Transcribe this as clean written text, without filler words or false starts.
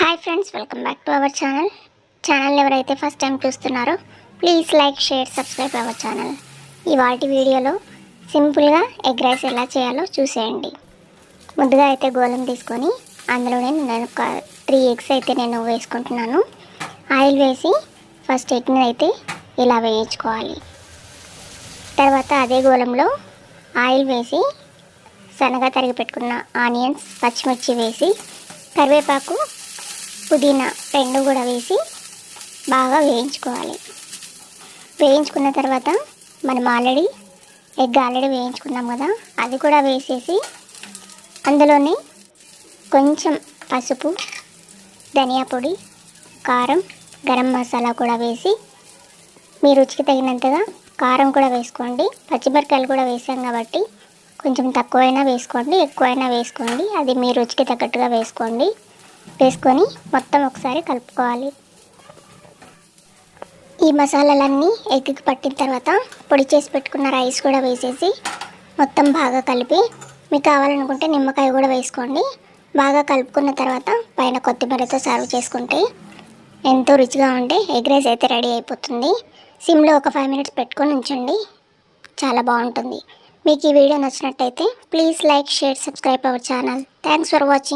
Hi friends, welcome back to our channel ఎవరైతే first time చూస్తున్నారో please like, share, subscribe our channel. ఇవాల్టి వీడియోలో సింపుల్గా ఎగ్ రైస్ ఎలా చేయాలో చూసేయండి. ముందుగా అయితే గోళం తీసుకొని అందులోనే నేను ఒక 3 ఎగ్స్ అయితే నేను వేసుకుంటున్నాను. ఆయిల్ వేసి ఫస్ట్ ఎగ్ని అయితే ఇలా వేయించుకోవాలి. తర్వాత అదే గోళంలో ఆయిల్ వేసి సన్నగా తరిగి పెట్టుకున్న ఆనియన్స్, పచ్చిమిర్చి వేసి కరివేపాకు, పుదీనా రెండు కూడా వేసి బాగా వేయించుకోవాలి. వేయించుకున్న తర్వాత మనం ఎగ్ ఆల్రెడీ వేయించుకున్నాం కదా, అది కూడా వేసేసి అందులోనే కొంచెం పసుపు, ధనియా పొడి, కారం, గరం మసాలా కూడా వేసి మీ రుచికి తగినంతగా కారం కూడా వేసుకోండి. పచ్చిమిరపకాయలు కూడా వేసాం కాబట్టి కొంచెం తక్కువైనా వేసుకోండి, ఎక్కువైనా వేసుకోండి, అది మీ రుచికి తగ్గట్టుగా వేసుకోండి. వేసుకొని మొత్తం ఒకసారి కలుపుకోవాలి. ఈ మసాలాలన్నీ ఎగ్కి పట్టిన తర్వాత పొడి చేసి పెట్టుకున్న రైస్ కూడా వేసేసి మొత్తం బాగా కలిపి, మీకు కావాలనుకుంటే నిమ్మకాయ కూడా వేసుకోండి. బాగా కలుపుకున్న తర్వాత పైన కొత్తిమీరతో సర్వ్ చేసుకుంటే ఎంతో రుచిగా ఉండే ఎగ్ రైస్ అయితే రెడీ అయిపోతుంది. సిమ్లో ఒక 5 మినిట్స్ పెట్టుకొని ఉంచండి, చాలా బాగుంటుంది. మీకు ఈ వీడియో నచ్చినట్టయితే please like, share, subscribe our channel. Thanks for watching.